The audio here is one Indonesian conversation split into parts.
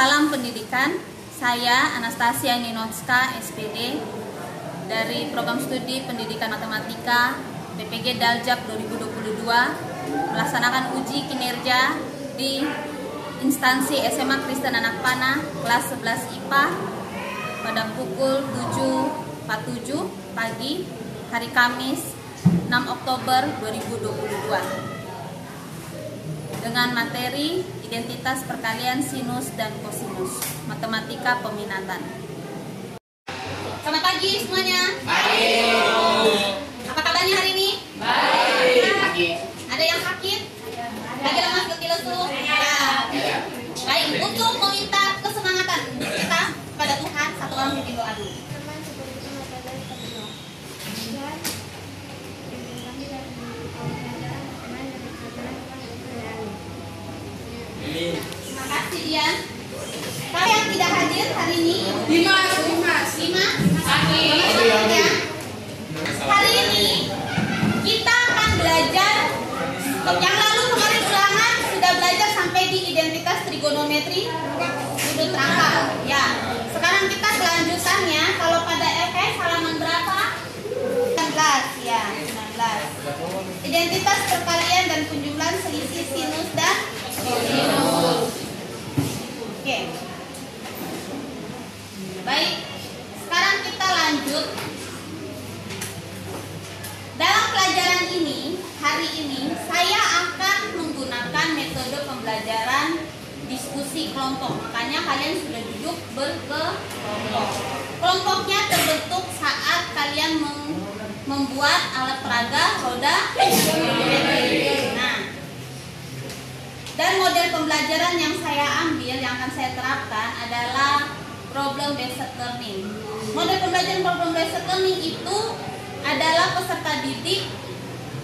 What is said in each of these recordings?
Salam pendidikan, saya Anastasia Ninotska, SPD, dari Program Studi Pendidikan Matematika PPG Daljab 2022, melaksanakan uji kinerja di instansi SMA Kristen Anak Panah kelas 11 IPA pada pukul 7.47 pagi hari Kamis 6 Oktober 2022 dengan materi identitas perkalian sinus dan kosinus, matematika peminatan. Selamat pagi semuanya. Baik. Apa kabarnya hari ini? Baik. Ada yang sakit? Lagi lemas, letih lesu? Ya. Baik, untuk meminta kesemangatan kita pada Tuhan, satu orang bikin doa dulu. Terima kasih Dian. Kalau yang tidak hadir hari ini, Dimas. Ya. Hari ini kita akan belajar. Yang lalu kemarin ulangan sudah belajar sampai di identitas trigonometri sudut rangka. Ya. Sekarang kita kelanjutannya. Kalau pada LKS halaman berapa? 19 ya, 19. Identitas perkalian dan penjumlahan selisih sinus dan kosinus. Oke. Baik. Sekarang kita lanjut. Dalam pelajaran ini, hari ini saya akan menggunakan metode pembelajaran diskusi kelompok. Makanya kalian sudah duduk berkelompok. Kelompoknya terbentuk saat kalian membuat alat peraga roda. Nah, dan model pembelajaran yang saya ambil, yang akan saya terapkan adalah problem based learning. Model pembelajaran problem based learning itu adalah peserta didik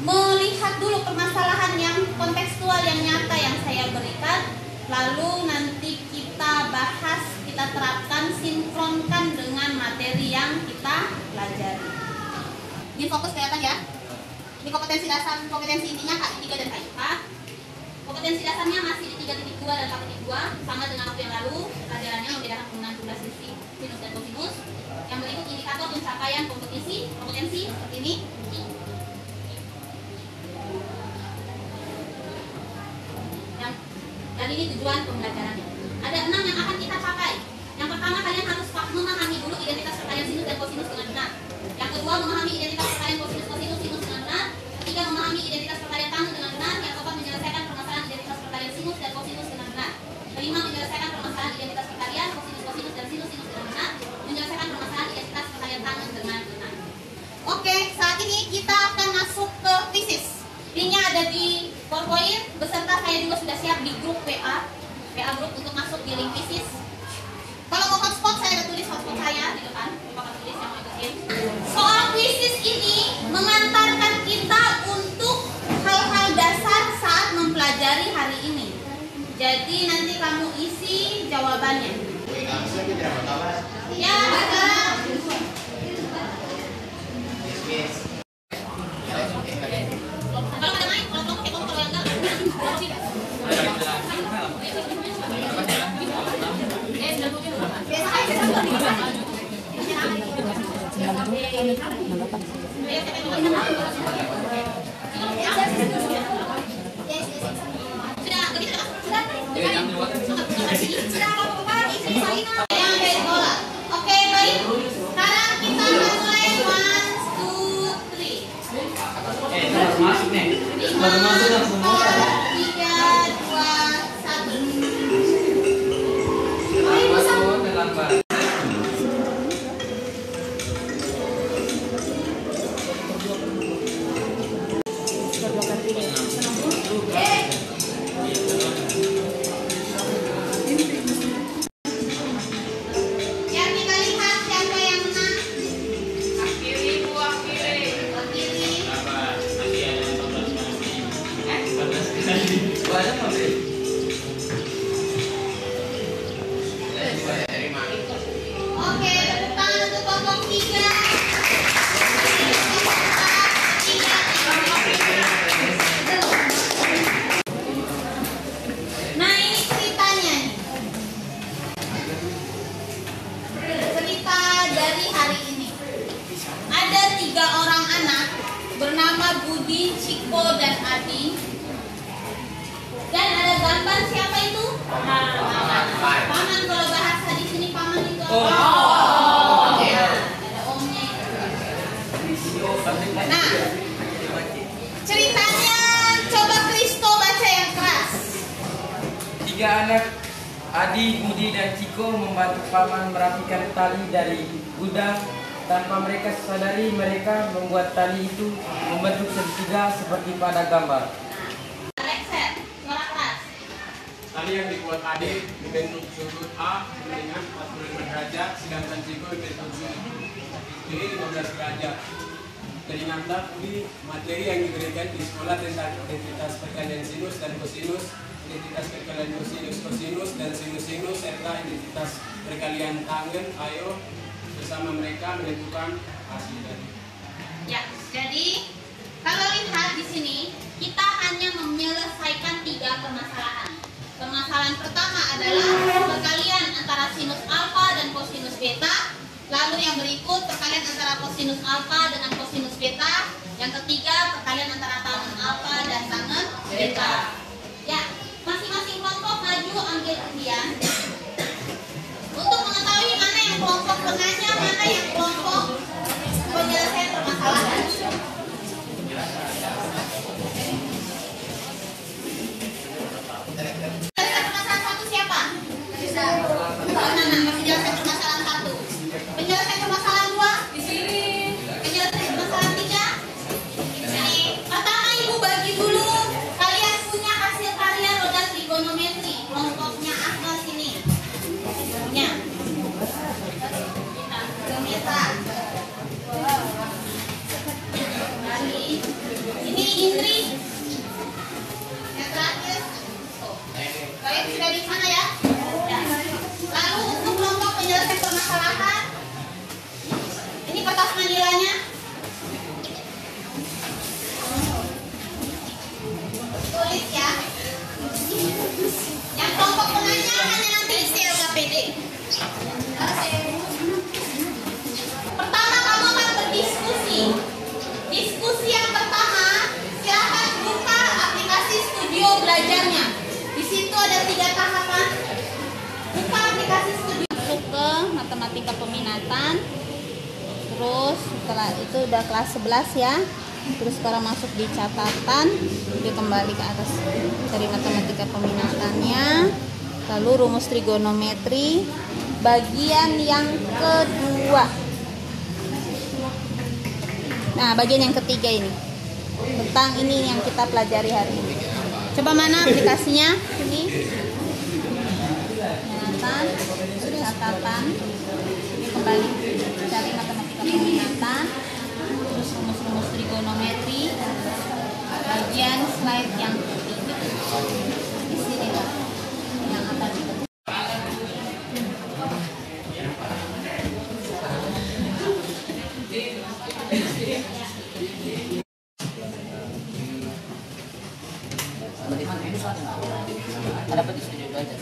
melihat dulu permasalahan yang kontekstual yang nyata yang saya berikan, lalu nanti kita bahas, kita terapkan, sinkronkan dengan materi yang kita pelajari. Ini fokus kelihatan ya. Ini kompetensi dasar, kompetensi intinya KI 3 dan KI 4. Kompetensi dasarnya masih di 3.2 dan 4.2, sama dengan waktu yang lalu. Pelajarannya membedakan penggunaan jumlah selisih sinus dan kosinus. Yang berikut indikator pencapaian kompetensi seperti ini. Dan ini tujuan pembelajarannya. Ada 6 yang akan kita capai. Yang pertama, kalian harus memahami dulu identitas perkalian sinus dan kosinus dengan benar. Yang kedua, memahami identitas perkalian kosinus sinus dengan benar. Ketiga, memahami identitas perkalian tangen dengan benar. Yang keempat, menyelesaikan permasalahan identitas perkalian sinus dan kosinus dengan benar. Kelima, menyelesaikan permasalahan identitas perkalian kosinus dan sinus dengan benar. Menyelesaikan permasalahan identitas perkalian tangen dengan benar. Oke, saat ini kita akan masuk ke fisis. Linknya ada di PowerPoint, beserta saya juga sudah siap di grup WA grup untuk masuk di link fisis. Kalau mau hotspot, saya ada tulis hotspot saya di depan. Bapak tulis yang mau ikutin. Soal fisis ini mengantarkan kita untuk hal-hal dasar saat mempelajari hari ini. Jadi nanti kamu isi jawabannya. Ya, sekarang. Kalau ada main, kalau kamu kepo, kalau yang enggak, Oke, baik. Sekarang kita mulai 1, 2, 3. Masuk nih. 5, 4, 3, 2, 1. Yang kita lihat siapa yang menang? Akhiri. Oke, tepuk tangan untuk kelompok 3. Nah, ini ceritanya. Ciko dan Adi. Dan ada gambar siapa itu? Paman. Paman kalau bahasa di sini paman itu apa? Ya, ada omnya itu. Nah, ceritanya coba Kristo baca yang keras. 3 anak Adi, Budi, dan Ciko membantu paman merapikan tali dari gudang. Tanpa mereka sadari, mereka membuat tali itu membentuk segitiga seperti pada gambar. Alexet, suara keras. Tali yang dibuat Adi membentuk sudut A dengan 45 derajat, sedangkan Ciko membentuk sudut B 15 derajat. Teringatlah Budi materi yang diberikan di sekolah tentang identitas perkalian sinus dan kosinus, identitas perkalian kosinus dan sinus, serta identitas perkalian tanggen. Ayo bersama mereka menentukan hasil dari. Ya, jadi kalau lihat di sini kita hanya menyelesaikan 3 permasalahan. Permasalahan pertama adalah perkalian antara sinus alfa dan kosinus beta. Lalu yang berikut perkalian antara kosinus alfa dengan kosinus beta. Yang ketiga perkalian antara tangen alfa dan tangen beta. Ya, masing-masing kelompok maju ambil undian. Untuk mengetahui mana yang kelompok penanya, mana yang kelompok penyelesaian permasalahan. Permasalahan 1 siapa? Penyelesaian permasalahan 1. Penyelesaian permasalahan 2 di sini. Penyelesaian permasalahan 3 di sini. Pertama ibu bagi dulu. Kalian punya hasil karya roda trigonometri. Kelompoknya Akmal sini. Punya. Geometra. Ini Indri. Yang terakhir. Kalian sudah di sana ya? Ya. Lalu untuk kelompok penyelesaian permasalahan, ini kertas manilanya. Tulis ya. Yang kelompok penanya hanya nanti isi LKPD. Pertama kamu akan berdiskusi. Diskusi yang pertama, silakan buka aplikasi studio belajarnya. Di situ ada 3 tahapan. Buka aplikasi studio. Masuk ke matematika peminatan. Terus setelah itu udah kelas 11 ya. Terus sekarang masuk di catatan. Dia kembali ke atas dari matematika peminatannya. Lalu rumus trigonometri bagian yang kedua. Nah, bagian yang ketiga ini. Tentang ini yang kita pelajari hari ini. Coba mana aplikasinya? Ini. Catatan. Ini kembali cari matematika peminatan. Terus rumus-rumus trigonometri. Bagian slide yang ketiga. Di sini lah. Yang atas itu. Ada apa di studio belajar?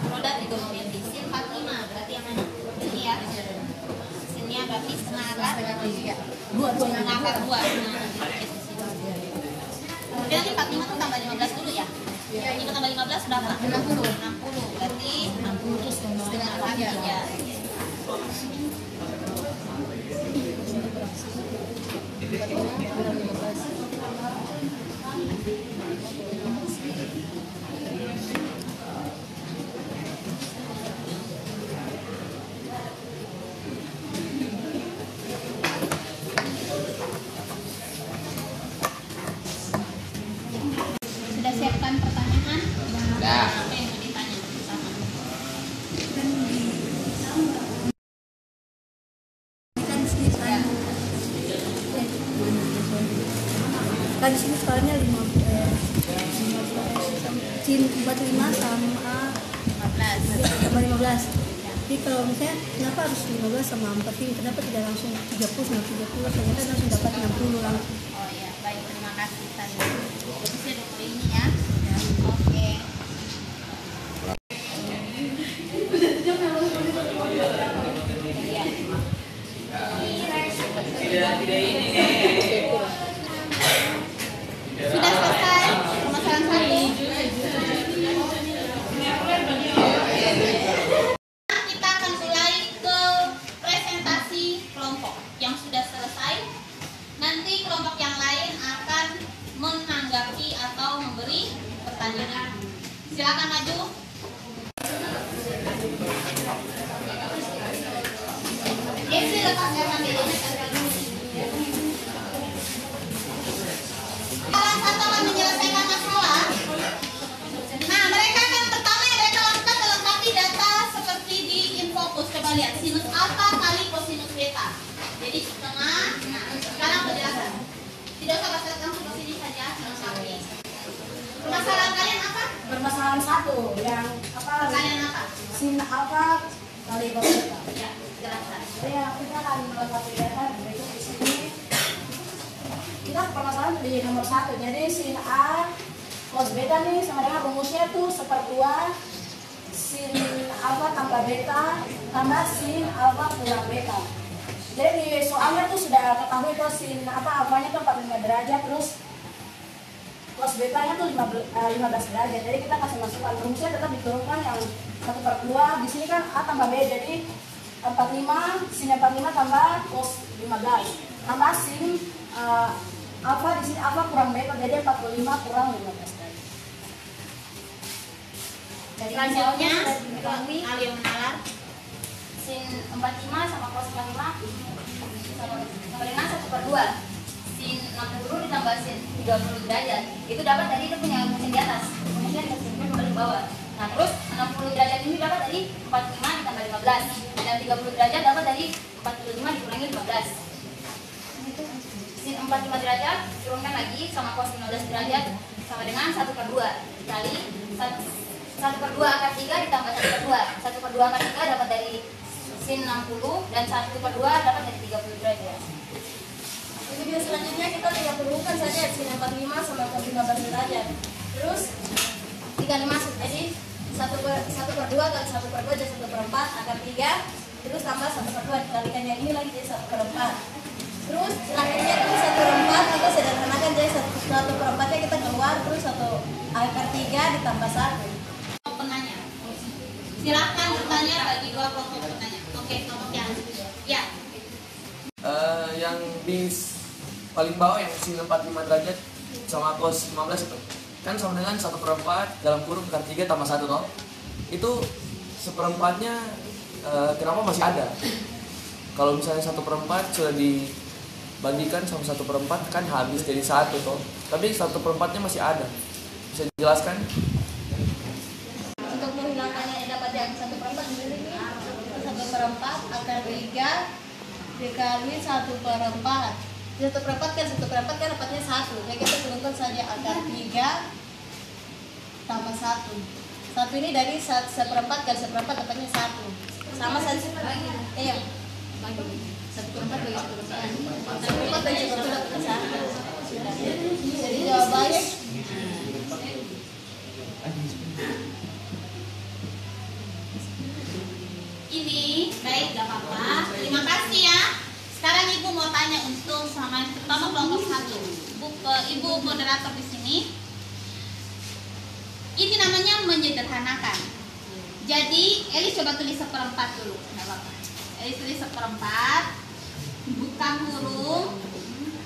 Roda trigonometri sin 45 berarti yang mana? Ini ya. Sinnya berarti setengah akar. Setengah akar 2. Kemudian nanti 45 itu tambah 15 dulu ya. Ini tambah 15 berapa? 60. Berarti 60 setengah akar 3. Sudah siapkan pertanyaan? Sudah. Apa yang mau ditanya pertama? Kan di sini skalanya 45 sama 15. tambah 15. Jadi kalau misalnya kenapa harus 15 sama 40? Kenapa tidak langsung 30 sama 30? Ternyata langsung dapat 60 langsung. tadi. Bagusnya dokter ini ya. Oke. Sudah selesai permasalahan satu. Kita akan mulai ke presentasi kelompok yang sudah selesai. Nanti kelompok yang lain akan menanggapi atau memberi pertanyaan. Silakan maju. Isi lepas jangan salah satu akan menyelesaikan masalah. Nah, mereka akan pertama yang mereka lakukan melengkapi data seperti di Infocus. Coba lihat sinus alfa kali kosinus beta. Jadi setengah. Nah, sekarang penjelasan. Tidak usah bahas langsung ke sini saja, melengkapi. Permasalahan kalian apa? Permasalahan satu yang apa? Kalian apa? Sin alfa kali cos beta. Ya, jelaskan. Jadi kita akan melengkapi data berikut di sini. Kita permasalahan di nomor 1. Jadi sin A cos beta nih sama dengan rumusnya tuh 1/2 sin alfa tambah beta tambah sin alfa kurang beta. Jadi di soalnya tuh sudah ketahui tuh sin alfanya tuh 45 derajat, terus cos betanya tuh 15 derajat. Jadi kita kasih masukan rumusnya tetap diturunkan yang 1/2. Di sini kan A tambah B, jadi 45 sin 45 tambah cos 15 tambah sin alfa, di sini alfa kurang beta, jadi 45 kurang 15 derajat. Jadi Selanjutnya, diketahui Ali yang menalar. Sin 45 sama cos 45 sama dengan 1/2. Sin 60 ditambah sin 30 derajat. Itu dapat dari itu punya rumus di atas. Rumusnya dikasihkan kembali di bawah. Nah, terus 60 derajat ini dapat dari 45 ditambah 15. Dan 30 derajat dapat dari 45 dikurangi 15. Sin 45 derajat turunkan lagi sama cos 15 derajat sama dengan 1/2 kali 1/2 akar 3 ditambah 1/2. 1/2 akar 3 dapat dari sin 60 dan 1/2 dapat dari 30 derajat. video selanjutnya kita tinggal turunkan saja sin 45 sama cos 15 derajat. Terus dikali masuk, jadi 1/2 kali 1/2 jadi 1/4 akar 3. Terus tambah 1/2 dikalikan yang ini lagi jadi 1/4. Terus akhirnya itu 1/4 kita sederhanakan jadi 1/4 nya kita keluar, terus 1 akar 3 ditambah 1. Penanya, silakan bertanya bagi dua kelompok penanya. Oke, kelompok yang ya. Yang di paling bawah yang sin 45 derajat sama cos 15 itu kan sama dengan 1/4 dalam kurung akar 3 tambah 1 toh. Itu 1/4-nya kenapa masih ada? Kalau misalnya 1/4 sudah dibagikan sama 1/4 kan habis jadi 1 toh. Tapi 1/4-nya masih ada. Bisa dijelaskan? Untuk menghilangkannya dapat yang 1/4 sendiri nih 1/4 akar 3 dikali 1/4. 1/4 kan 1/4 kan dapatnya 1. Jadi kita turunkan saja akar 3 tambah 1. 1 ini dari 1/4 kali 1/4 dapatnya 1. Sama saja lagi. Iya. 1/4 bagi 1/4. 1/4 bagi 1/4 dapatnya 1. Jadi jawabannya Ini baik, gak apa-apa. Terima kasih ya. Sekarang Ibu mau tanya untuk sama terutama kelompok 1. Ibu moderator di sini. Ini namanya menyederhanakan. Jadi Eli coba tulis 1/4 dulu, nggak apa-apa. Eli tulis 1/4, buka huruf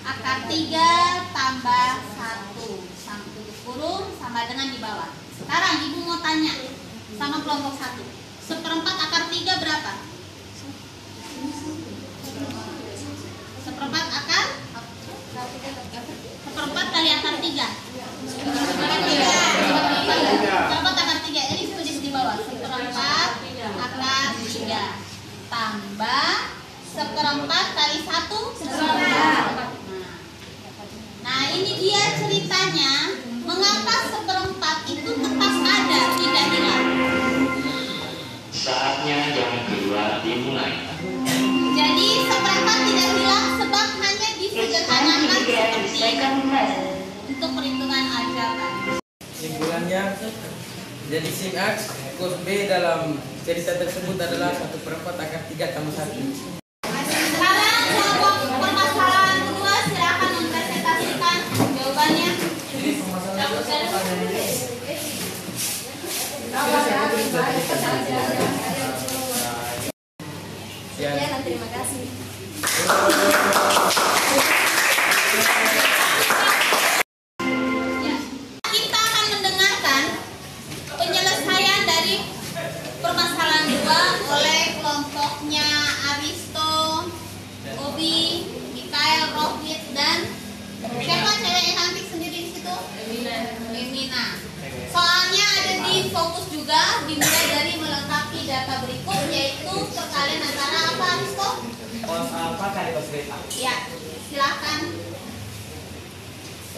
akar 3 tambah 1 tutup kurung sama dengan di bawah. Sekarang Ibu mau tanya sama kelompok 1. 1/4 akar 3 berapa? 1/4 akar 1/4 kali akar 3. 1/4 akar 3. Ini tulis di bawah. 1/4 akar 3 tambah 1/4 kali 1 1/4. Nah, ini dia ceritanya mengapa 1/4 itu tetap ada, tidak hilang. Saatnya jam kedua dimulai. Jadi 1/4 tidak hilang sebab hanya disederhanakan seperti ini. Untuk jawabannya. Jadi SIM A kos B dalam cerita tersebut adalah 1/4 akar 3 tambah 1. Sekarang kelompok permasalahan kedua, silakan mempresentasikan jawabannya. Jadi permasalahan Ya, terima kasih. Ya. Kita akan mendengarkan penyelesaian dari permasalahan 2 oleh kelompoknya Aristo, Obi, Mikael, Rohit, dan siapa cewek yang cantik sendiri di situ? Emina. Soalnya ada di fokus juga, dimulai dari melengkapi data berikut, yaitu perkalian antara apa, Aristo? Kos alfa kali kos beta. Ya, silakan.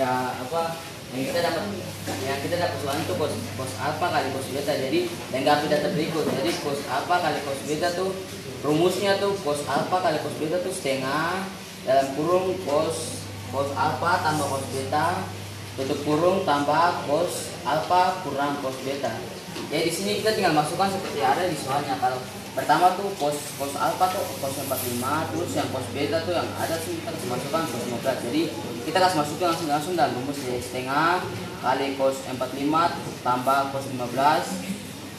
Ya apa yang kita dapat soal itu kos alfa kali kos beta. Jadi lengkapi data berikut. Jadi kos alfa kali kos beta tuh rumusnya tuh kos alfa kali kos beta tuh setengah dalam kurung kos alfa tambah kos beta tutup kurung tambah kos alfa kurang kos beta. Jadi di sini kita tinggal masukkan seperti ada di soalnya. Kalau pertama tuh kos alfa tuh kos 45, terus yang kos beta tuh yang ada sih kita harus masukkan kos 15. Jadi kita kasih masukkan langsung dalam rumus, jadi setengah kali kos 45 tambah kos 15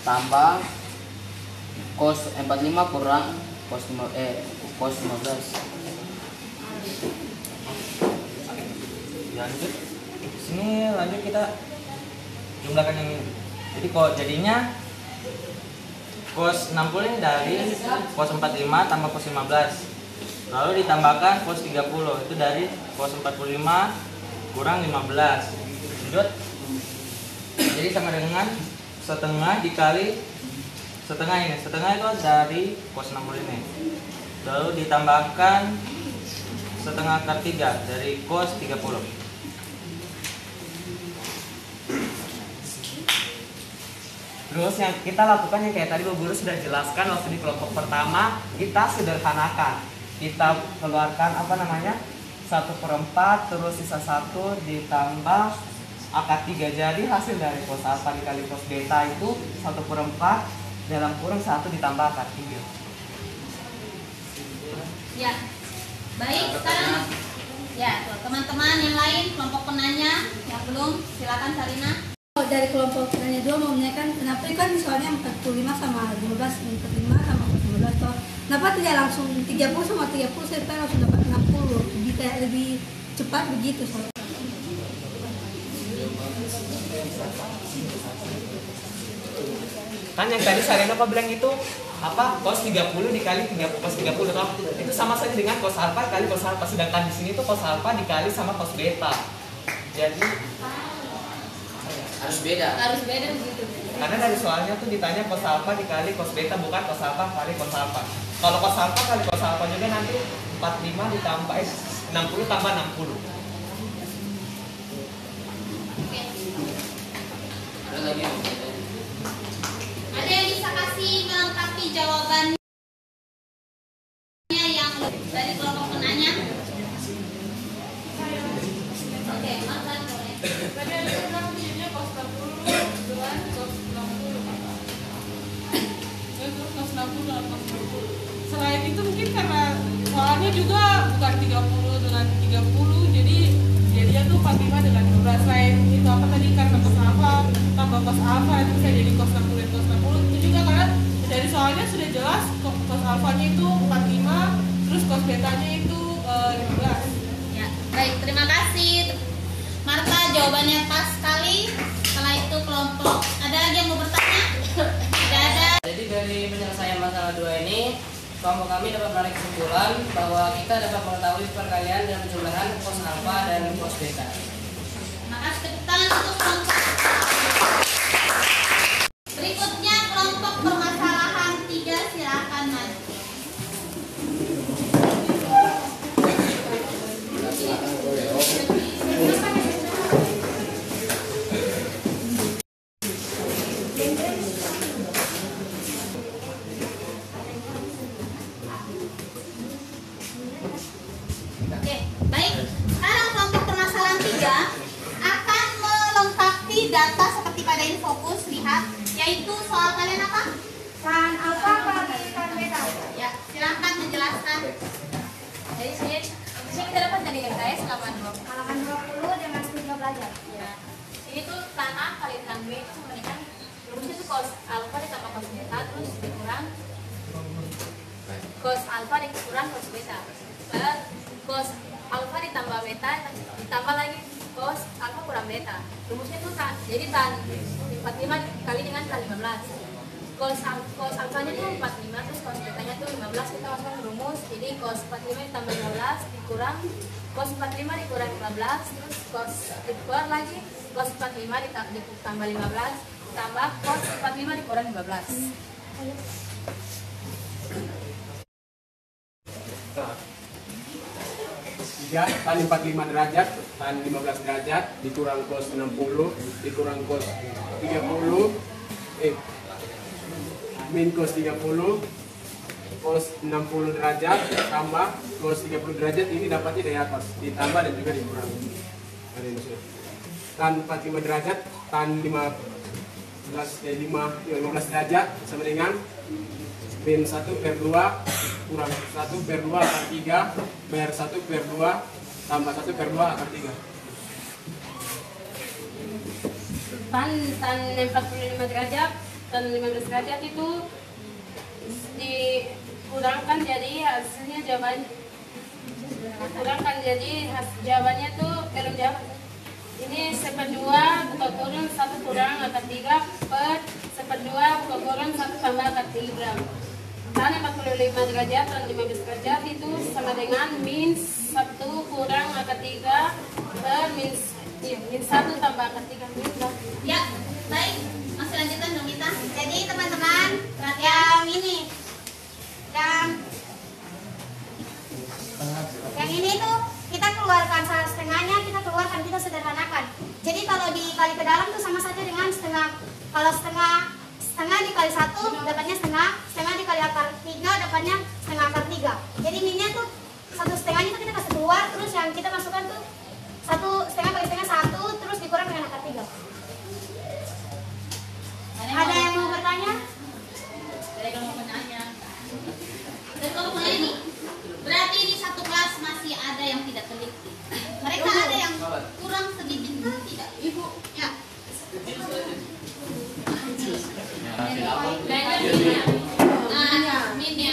tambah kos 45 kurang kos 15. Lanjut. Sini lanjut kita jumlahkan yang ini. Jadi kok jadinya cos 60 ini dari cos 45 tambah cos 15. Lalu ditambahkan cos 30 itu dari cos 45 kurang 15. Lanjut. Jadi sama dengan setengah dikali setengah ini. Setengah itu dari cos 60 ini. Lalu ditambahkan setengah akar 3 dari cos 30. Terus yang kita lakukan yang kayak tadi Bu Guru sudah jelaskan waktu di kelompok pertama, kita sederhanakan. Kita keluarkan 1/4 terus sisa 1 ditambah akar 3. Jadi hasil dari cos alfa dikali cos beta itu 1/4 dalam kurung 1 ditambah akar 3. Ya. Baik, sekarang ya, teman-teman yang lain, kelompok penanya yang belum, silakan Sarina. Dari kelompok penanya 2 mau menanyakan kenapa kan soalnya 45 sama 15, 45 sama 15 toh. Kenapa tidak langsung 30 sama 30 sampai langsung dapat 60? Lebih kayak lebih cepat begitu soalnya. Kan yang tadi Sarina apa bilang itu cos 30 dikali cos 30 toh. Itu sama saja dengan cos alfa kali cos alfa, sedangkan di sini tuh cos alfa dikali sama cos beta. Jadi Harus beda. Harus beda begitu. karena dari soalnya tuh ditanya cos alfa dikali cos beta, bukan cos alfa kali cos alfa. Kalau cos alfa kali cos alfa juga nanti 45 ditambah 60 tambah 60. Oke. Ada lagi yang Ada yang bisa kasih melengkapi jawabannya yang dari kelompok penanya? Oke, Mas Lan boleh. Tadi ada yang bilang jadinya cos 60 dengan cos 60. Terus cos 60 dengan cos 60. Selain itu mungkin karena soalnya juga bukan 30 dengan 30, jadi jadinya tuh 45 dengan 12. Selain itu apa tadi karena cos alfa tambah cos alfa itu bisa jadi cos 60 dan cos 60. Itu juga karena dari soalnya sudah jelas cos alfanya itu 45, terus cos betanya itu 15. Ya, baik, terima kasih. Marta jawabannya pas sekali. Setelah itu kelompok, ada lagi yang mau bertanya? Tidak ada. Jadi dari penyelesaian masalah 2 ini, kelompok kami dapat menarik kesimpulan bahwa kita dapat mengetahui perkalian dan penjumlahan cos alfa dan cos beta. Terima kasih, tepuk tangan untuk kelompok. Berikutnya kelompok permasalahan 3, silakan maju. Oke, baik. Sekarang kelompok permasalahan 3 akan melengkapi soal kalian apa? Tan alfa kali tan beta. Ya, silahkan menjelaskan. Jadi sini kita dapat dari MTS halaman 20. Halaman 20 dengan studi belajar. Ya. Ini tuh tan A kali tan B itu sama dengan rumusnya tuh cos alfa ditambah cos beta terus dikurang cos alfa dikurang cos beta. Cos alfa ditambah beta ditambah lagi cos alfa kurang beta. Rumusnya tuh jadi tan 45 kali dengan tan 15. Cos alfanya tuh 45 terus cos betanya tuh 15, kita masukkan rumus. Jadi cos 45 ditambah 15 dikurang cos 45 dikurang 15 terus cos dikeluar lagi cos 45 ditambah 15 tambah cos 45 dikurang 15. Ya, tan 45 derajat, tan 15 derajat, dikurang cos 60, dikurang cos 30, min cos 30, cos 60 derajat, tambah cos 30 derajat, ini dapatnya dari atas, ditambah dan juga dikurang. Tan 45 derajat, tan 15 derajat, sama dengan min 1 per 2 kurang 1 per 2 akar 3 per 1 per 2 tambah 1 per 2 akar 3. Tan 45 derajat dan 15 derajat itu dikurangkan jadi hasilnya jawabannya tuh ini seperdua buka kurung 1 kurang akar 3 per seperdua buka kurung 1 tambah akar 3. Tan 45 derajat dan 15 derajat itu sama dengan min 1 kurang akar 3 per min 1 tambah akar 3 min 1. Ya, baik. Masih lanjutkan dong kita. Jadi teman-teman, yang ini, yang ini tuh kita keluarkan setengahnya, kita keluarkan, kita sederhanakan. Jadi kalau dikali ke dalam tuh sama saja dengan setengah. Kalau setengah dikali 1 dapatnya setengah dikali akar 3 dapatnya setengah akar 3. Jadi minnya tuh 1/2 itu kita kasih keluar, terus yang kita masukkan tuh 1/2 bagi setengah 1 terus dikurang dengan akar 3. Ada yang mau bertanya? Dari kelompoknya. Dari kelompoknya ini, berarti ini satu kelas masih ada yang tidak teliti. Mereka ada yang kurang sedikit kan tidak? Ibu, ya. Minnya.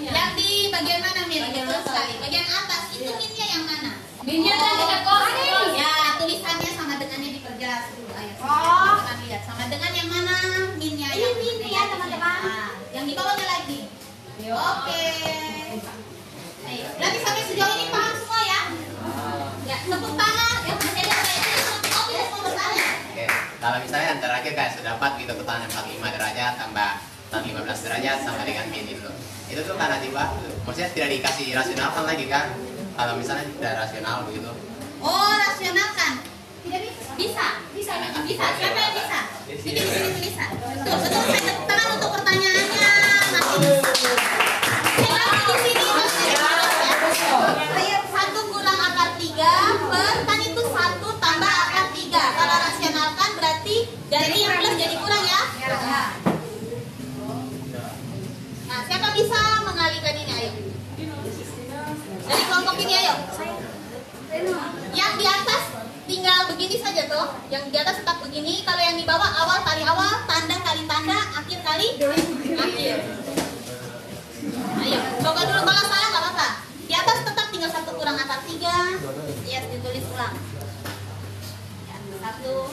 Yang di bagian mana min? Betul sekali. Bagian atas itu minnya yang mana? Minnya kan tidak kosong. Ya, tulisannya sama dengannya diperjelas dulu. Ayo. Oh. Kita lihat sama dengan yang mana minnya? Ini min ya teman-teman. Yang di bawahnya lagi. Oke. Ayo. Berarti sampai sejauh ini paham semua ya? Ya, tepuk tangan. Ya, masih ada yang mau bertanya. Oke, kalau misalnya yang terakhir kayak sedapat gitu tan 45 derajat tambah tan 15 derajat sama dengan min itu tuh karena maksudnya tidak dikasih rasionalkan lagi kan? Kalau misalnya tidak rasional begitu. Oh, rasionalkan. Tidak bisa. Bisa. Siapa yang bisa? Bikin sini tulisan. Betul. Saya tepuk tangan untuk pertanyaannya. Di sini masih 1 kurang akar 3 per kan itu 1 tambah akar 3. Kalau rasionalkan berarti dari yang plus jadi kurang ya? Nah, siapa bisa mengalihkan ini? Ayo. Dari kelompok ini ayo. Yang di atas tinggal begini saja tuh. Yang di atas tetap begini. Kalau yang di bawah awal kali awal, tanda kali tanda, akhir kali akhir. Ayo, coba dulu kalau salah nggak apa-apa. Di atas tetap tinggal 1 kurang akar 3. Ya, ditulis ulang. Ya, 1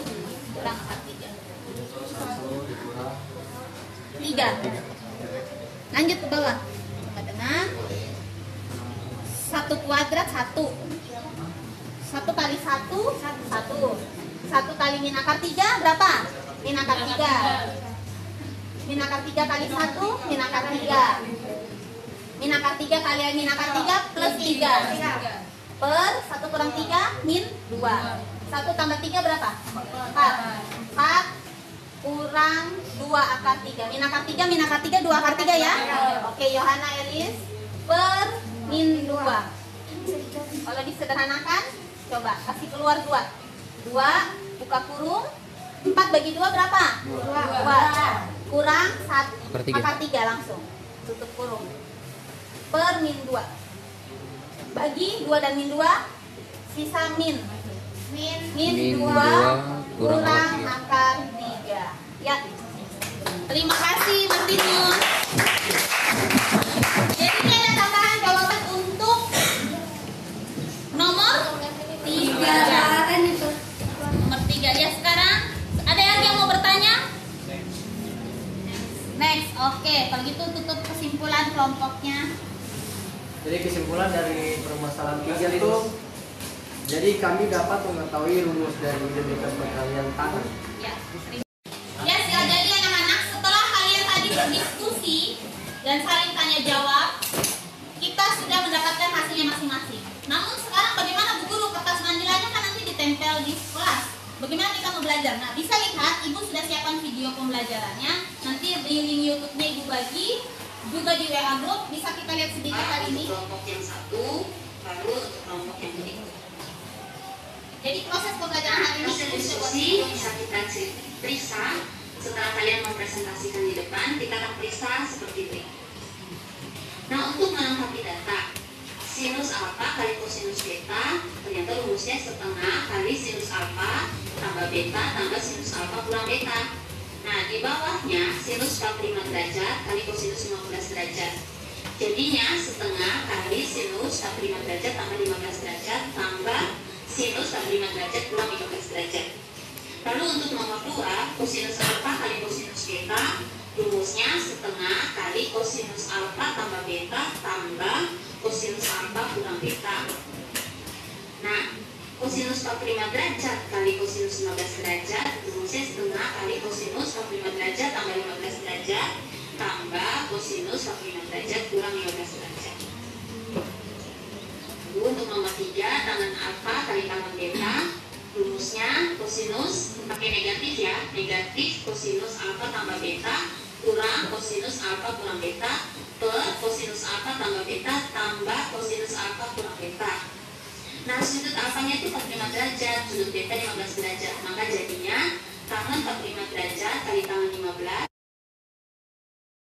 kurang akar 3. 3. Lanjut ke bawah. Sama dengan 1 kuadrat 1. 1 kali 1 1. 1 kali min akar 3 berapa? Min akar 3. Min akar 3 kali 1 min akar 3. Min akar 3 kali min akar 3 plus 3. Per 1 kurang 3 min 2. 1 tambah 3 berapa? 4. 4 kurang 2 akar 3. Min akar 3 2 akar 3 ya. Oke, Yohana Elis per min 2. Kalau disederhanakan, coba kasih keluar 2. 2 buka kurung 4 bagi 2 berapa? 2. kurang 1 Per 3. maka 3 langsung tutup kurung per min 2 bagi 2 dan min 2 sisa min Min 2 kurang kurang akar akar 3 ya. Terima kasih Martinus. Jadi ini ada tambahan jawaban untuk nomor 3. Nomor 3 ya. Sekarang ada yang mau bertanya? Next. Oke, kalau gitu tutup kesimpulan kelompoknya. Jadi kesimpulan dari permasalahan 3 itu, jadi kami dapat mengetahui rumus dari identitas perkalian tangan. Ya. Ya, sila jadi anak-anak, setelah kalian tadi berdiskusi dan saling tanya jawab, kita sudah mendapatkan hasilnya masing-masing. Namun sekarang bagaimana Bu Guru? Kertas manilanya kan nanti ditempel di kelas. Bagaimana kita mau belajar? Nah, bisa lihat, Ibu sudah siapkan video pembelajarannya. Nanti di link YouTube-nya Ibu bagi, juga di WA Group. Bisa kita lihat sedikit kali ini. Kelompok yang 1, baru untuk kelompok yang berikut. Jadi proses pembelajaran hari ini Hasil diskusi bisa kita periksa setelah kalian mempresentasikan di depan. Kita akan periksa seperti ini. Nah, untuk melengkapi data, sinus alfa kali kosinus beta, ternyata rumusnya setengah kali sinus alfa tambah beta tambah sinus alfa kurang beta. Nah, di bawahnya sinus 45 derajat kali kosinus 15 derajat. Jadinya setengah kali sinus 45 derajat tambah 15 derajat tambah sinus 45 derajat kurang 15 derajat. Lalu untuk nomor 2, kosinus alfa kali kosinus beta, rumusnya setengah kali kosinus alfa tambah beta tambah kosinus alfa kurang beta. Nah, kosinus 45 derajat kali kosinus 15 derajat, rumusnya setengah kali kosinus 45 derajat tambah 15 derajat tambah kosinus 45 derajat kurang 15 derajat. Untuk nomor 3, tangan alfa kali tangan beta, rumusnya kosinus pakai negatif ya, negatif kosinus alfa tambah beta kurang kosinus alfa kurang beta per kosinus alfa tambah beta tambah kosinus alfa kurang beta. Nah, sudut alfanya itu 45 derajat, sudut beta 15 derajat, maka jadinya tangan 45 derajat kali tangan 15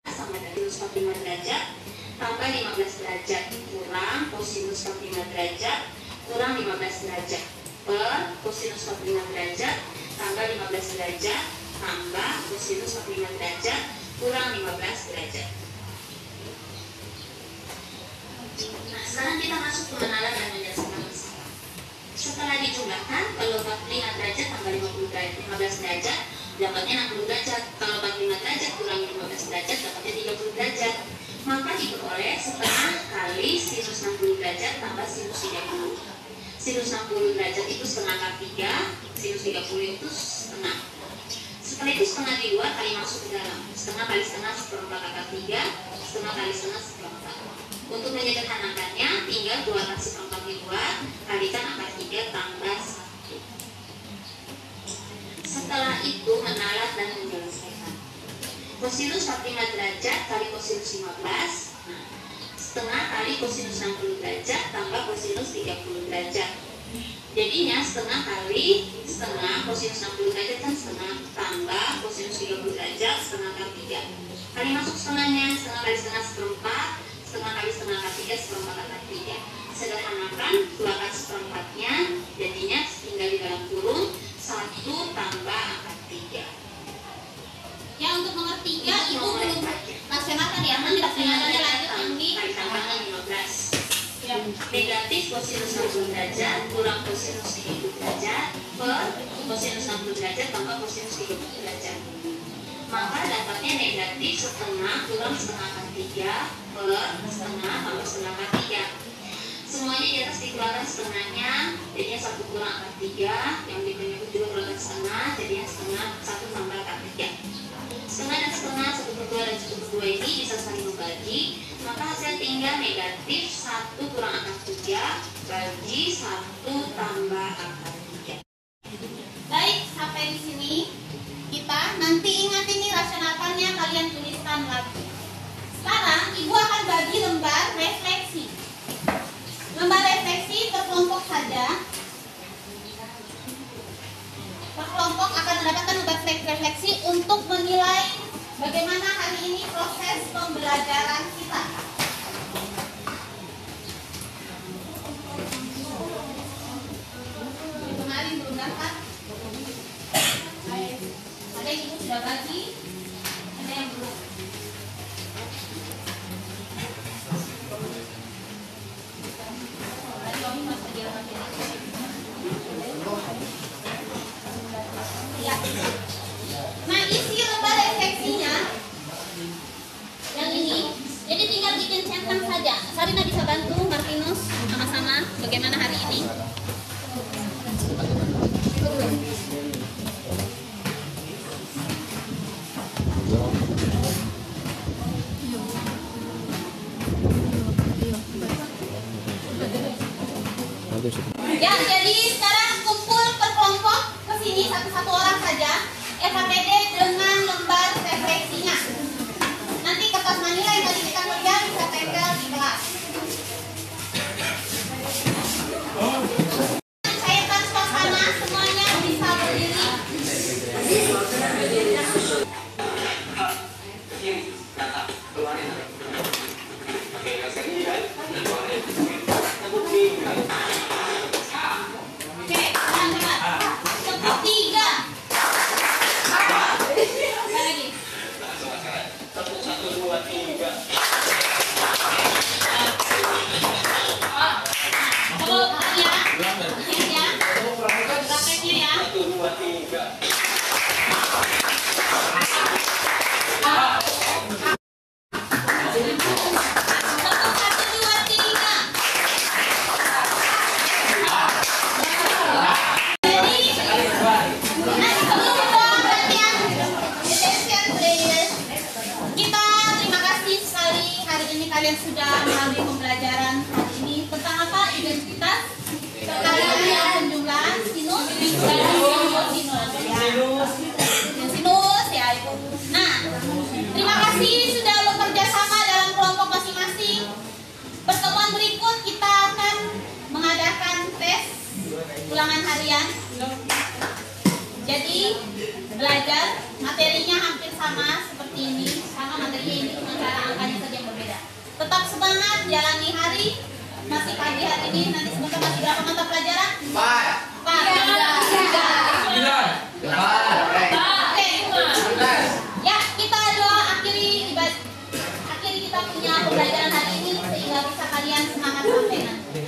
sama dengan sinus 45 derajat tambah 15 derajat kurang kosinus 45 derajat kurang 15 derajat per kosinus 45 derajat tambah 15 derajat tambah kosinus 45 derajat kurang 15 derajat. Nah, sekarang kita masuk pengenalan dan menjelaskan masalah. Setelah dijumlahkan, kalau 45 derajat tambah 15 derajat dapatnya 60 derajat. Kalau 45 derajat kurang 15 derajat dapatnya 30 derajat. Maka diperoleh setengah kali sinus 60 derajat tambah sinus 30. Sinus 60 derajat itu setengah akar 3, sinus 30 itu setengah. Setelah itu setengah di luar kali masuk ke dalam. Setengah kali setengah seperempat akar 3, setengah kali setengah seperempat. Untuk menyederhanakannya, tinggal 2 akar seperempat di luar kalikan akar 3 tambah 1. Setelah itu menalat dan menyelesaikan. Kosinus 45 derajat kali kosinus 15, setengah kali kosinus 60 derajat tambah kosinus 30 derajat. Jadinya setengah kali setengah kosinus 60 derajat kan setengah tambah kosinus 30 derajat setengah kali 3. Kali masuk setengahnya, setengah kali setengah seperempat, setengah kali setengah akar 3 seperempat akar 3. Sederhanakan 2 akar seperempatnya, jadinya tinggal di dalam kurung 1 tambah akar 3. Ya, untuk nomor 3 Ibu belum laksanakan ya, nanti laksanakannya lanjut yang di tambahan 15. Negatif kosinus 60 derajat kurang kosinus 30 derajat per kosinus 60 derajat tambah kosinus 30 derajat. Maka dapatnya negatif setengah kurang setengah akar 3 per setengah tambah setengah akar 3. Semuanya di atas dikeluarkan setengahnya, jadinya 1 kurang akar 3, yang di berikut juga keluarkan setengah, jadinya setengah 1 tambah akar 3. Setengah dan setengah, 1/2 dan 1/2 ini bisa saling membagi, maka hasil tinggal negatif 1 kurang akar 3 bagi 1 tambah akar 3. Baik, sampai di sini kita nanti ingat ini rasionalkannya kalian tuliskan lagi. Sekarang Ibu akan bagi lembar refleksi. Lembar refleksi per kelompok saja. Per kelompok akan mendapatkan lembar refleksi untuk menilai bagaimana hari ini proses pembelajaran kita. Kemarin belum dapat. Ada yang ibu sudah bagi, ada yang belum. Tadi kami masih di dalam materi. Ya. Nah, isi lembar refleksinya yang ini, jadi tinggal bikin centang saja. Sarina bisa bantu Martinus sama-sama bagaimana hari ini. Ya, jadi sekarang kumpul per kelompok ke sini satu-satu orang saja. FAPD dengan lembar refleksinya. Nanti kertas manila yang tadi kita kerja bisa tempel di kelas. Cairkan suasana, semuanya bisa berdiri. Oke, teman-teman. Tepuk 3. Lagi. 1, 2, 3. Tepuk ya. Ya. Prakteknya ya. 1, 2, 3. Kalian sudah melalui pembelajaran hari ini tentang apa? Identitas, perkalian, penjumlahan, sinus, sinus ya Ibu. Nah, terima kasih sudah bekerja sama dalam kelompok masing-masing. Pertemuan berikut kita akan mengadakan tes ulangan harian. Jadi belajar materinya hampir sama seperti ini, sama materinya ini, cuma cara angkanya saja yang berbeda. Tetap semangat, jalani hari. Masih pagi hari ini, nanti sebentar masih berapa mata pelajaran? 4. Oke. Ya, kita doa akhiri kita punya pembelajaran hari ini sehingga bisa kalian semangat sampai nanti.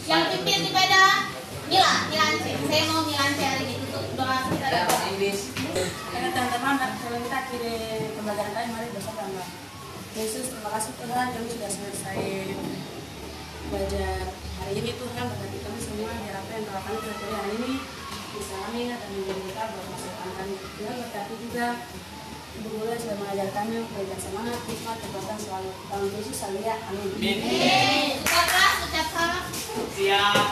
Yang pimpin di beda Milance. Saya mau Milance hari ini tutup doa kita. Karena teman-teman, kalau kita akhiri pembelajaran kali mari bersama. Yesus, terima kasih Tuhan, kami sudah selesai belajar hari ini. Tuhan, berkati kami semua, biar apa yang telah kami pelajari hari ini bisa kami ingat dan menjadi kita buat masa depan kami. Tuhan, berkati juga Ibu Gula sudah mengajar kami, belajar semangat, hikmat, kekuatan selalu. Dalam Yesus, salia, amin. Ucap salam. Siap.